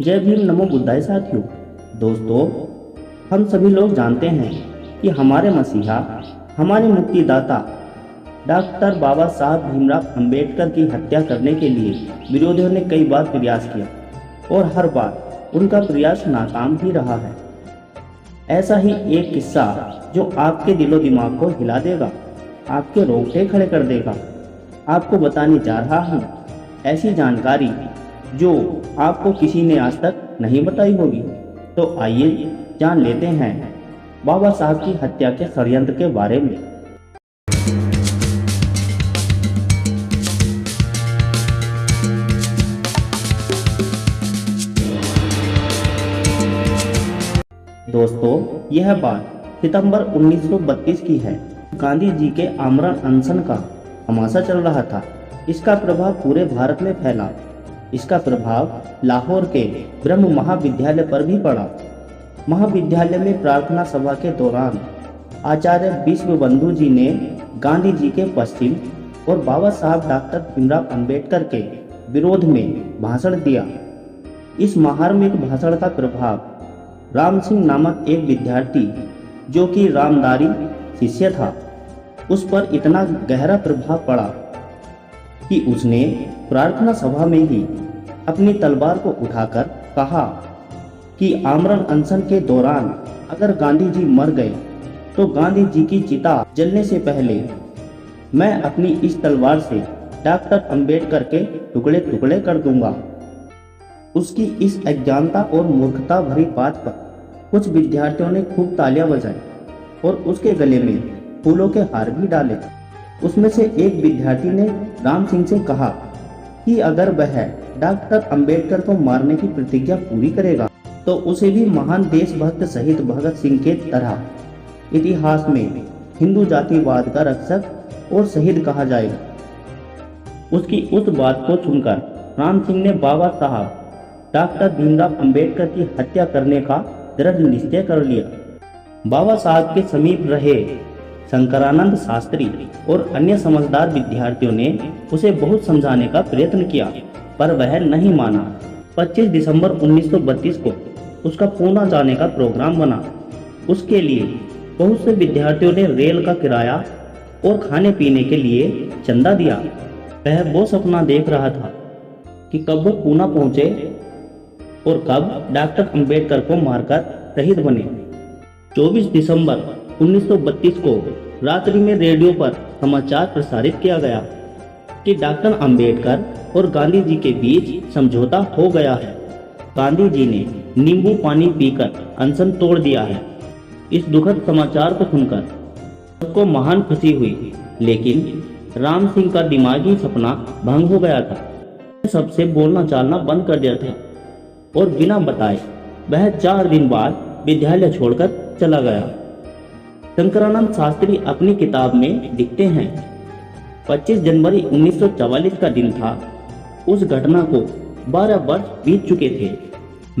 जय भीम नमो बुद्धाय साथियों। दोस्तों, हम सभी लोग जानते हैं कि हमारे मसीहा, हमारे मुक्तिदाता डॉक्टर बाबा साहब भीमराव अंबेडकर की हत्या करने के लिए विरोधियों ने कई बार प्रयास किया और हर बार उनका प्रयास नाकाम ही रहा है। ऐसा ही एक किस्सा जो आपके दिलो दिमाग को हिला देगा, आपके रोंगटे खड़े कर देगा, आपको बताने जा रहा हूँ। ऐसी जानकारी जो आपको किसी ने आज तक नहीं बताई होगी। तो आइए जान लेते हैं बाबा साहब की हत्या के षड्यंत्र के बारे में। दोस्तों, यह बात सितंबर 1932 की है। गांधी जी के आमरण अनशन का हमासा चल रहा था। इसका प्रभाव पूरे भारत में फैला। इसका प्रभाव लाहौर के ब्रह्म महाविद्यालय पर भी पड़ा। महाविद्यालय में प्रार्थना सभा के दौरान आचार्य विश्वबंधु जी ने गांधी जी के पश्चिम और बाबा साहब डॉक्टर भीमराव अंबेडकर के विरोध में भाषण दिया। इस मार्मिक भाषण का प्रभाव राम सिंह नामक एक विद्यार्थी, जो कि रामदारी शिष्य था, उस पर इतना गहरा प्रभाव पड़ा कि उसने प्रार्थना सभा में ही अपनी तलवार को उठाकर कहा कि आमरण अनशन के दौरान अगर गांधी जी मर गए तो गांधी जी की चिता जलने से पहले मैं अपनी इस तलवार से डॉक्टर अंबेडकर के टुकड़े टुकड़े कर दूंगा। उसकी इस अज्ञानता और मूर्खता भरी बात पर कुछ विद्यार्थियों ने खूब तालियां बजाई और उसके गले में फूलों के हार भी डाले। उसमें से एक विद्यार्थी ने राम सिंह से कहा कि अगर वह डॉक्टर अंबेडकर को मारने की प्रतिज्ञा पूरी करेगा तो उसे भी महान देशभक्त शहीद भगत सिंह के तरह इतिहास में हिंदू जातिवाद का रक्षक और शहीद कहा जाएगा। उसकी उस बात को सुनकर राम सिंह ने बाबा साहब डॉक्टर भीमराव अंबेडकर की हत्या करने का दृढ़ निश्चय कर लिया। बाबा साहब के समीप रहे शंकरानंद शास्त्री और अन्य समझदार विद्यार्थियों ने उसे बहुत समझाने का प्रयत्न किया, पर वह नहीं माना। 25 दिसंबर 1932 को उसका पूना जाने का प्रोग्राम बना। उसके लिए बहुत से विद्यार्थियों ने रेल का किराया और खाने पीने के लिए चंदा दिया। वह वो सपना देख रहा था कि कब वो पूना पहुंचे और कब डॉक्टर अंबेडकर को मारकर शहीद बने। 24 दिसंबर 1932 को रात्रि में रेडियो पर समाचार प्रसारित किया गया कि डॉक्टर अंबेडकर और गांधी जी के बीच समझौता हो गया है। गांधी जी ने नींबू पानी पीकर अनशन तोड़ दिया है। इस दुखद समाचार को सुनकर सबको महान खुशी हुई, लेकिन राम सिंह का दिमागी सपना भंग हो गया था। सबसे बोलना चालना बंद कर दिया था और बिना बताए वह 4 दिन बाद विद्यालय छोड़कर चला गया। शंकरानंद शास्त्री अपनी किताब में लिखते हैं, 25 जनवरी 1944 का दिन था। उस घटना को 12 वर्ष बीत चुके थे।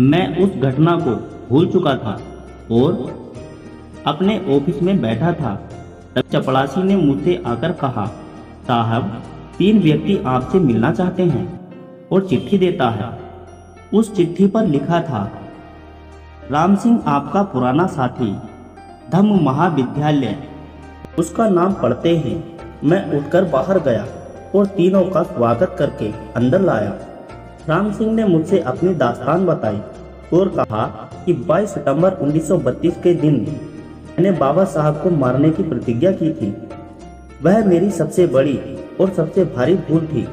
मैं उस घटना को भूल चुका था और अपने ऑफिस में बैठा था। तब चपड़ासी ने मुझसे आकर कहा, साहब 3 व्यक्ति आपसे मिलना चाहते हैं और चिट्ठी देता है। उस चिट्ठी पर लिखा था, राम सिंह आपका पुराना साथी, धम्म महाविद्यालय। उसका नाम पढ़ते ही मैं उठकर बाहर गया और तीनों का स्वागत करके अंदर लाया। राम सिंह ने मुझसे अपनी दास्तान बताई और कहा कि 22 सितंबर 1932 के दिन मैंने बाबा साहब को मारने की प्रतिज्ञा की थी। वह मेरी सबसे बड़ी और सबसे भारी भूल थी।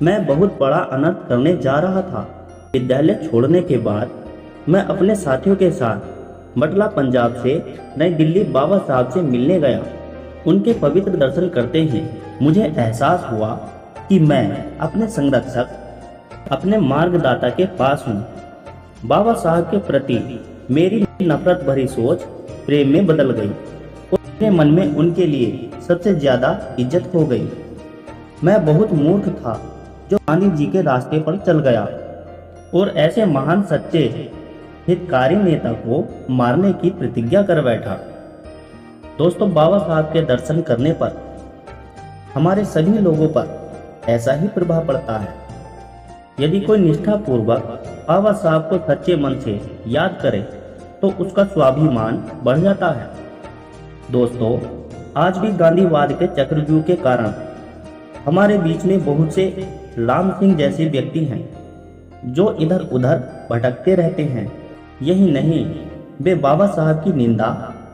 मैं बहुत बड़ा अनर्थ करने जा रहा था। विद्यालय छोड़ने के बाद मैं अपने साथियों के साथ बटला पंजाब से नई दिल्ली बाबा साहब से मिलने गया। उनके पवित्र दर्शन करते ही मुझे एहसास हुआ कि मैं अपने संरक्षक, अपने मार्गदाता के पास हूँ। बाबा साहब के प्रति मेरी नफरत भरी सोच प्रेम में बदल गई और मेरे मन में उनके लिए सबसे ज्यादा इज्जत हो गई। मैं बहुत मूर्ख था जो गांधी जी के रास्ते पर चल गया और ऐसे महान सच्चे हितकारी नेता को मारने की प्रतिज्ञा कर बैठा। दोस्तों, बाबा साहब के दर्शन करने पर हमारे सभी लोगों पर ऐसा ही प्रभाव पड़ता है। यदि कोई निष्ठापूर्वक बाबा साहब को सच्चे मन से याद करे तो उसका स्वाभिमान बढ़ जाता है। दोस्तों, आज भी गांधीवाद के चक्रव्यूह के कारण हमारे बीच में बहुत से राम सिंह जैसे व्यक्ति हैं जो इधर उधर भटकते रहते हैं। यही नहीं, वे बाबा साहब की निंदा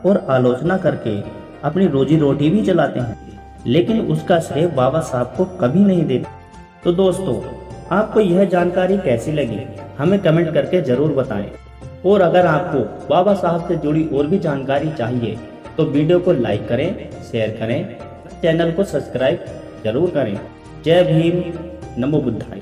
और आलोचना करके अपनी रोजी रोटी भी चलाते हैं, लेकिन उसका श्रेय बाबा साहब को कभी नहीं देते। तो दोस्तों, आपको यह जानकारी कैसी लगी हमें कमेंट करके जरूर बताएं। और अगर आपको बाबा साहब से जुड़ी और भी जानकारी चाहिए तो वीडियो को लाइक करें, शेयर करें, चैनल को सब्सक्राइब जरूर करें। जय भीम, नमो बुद्धाय।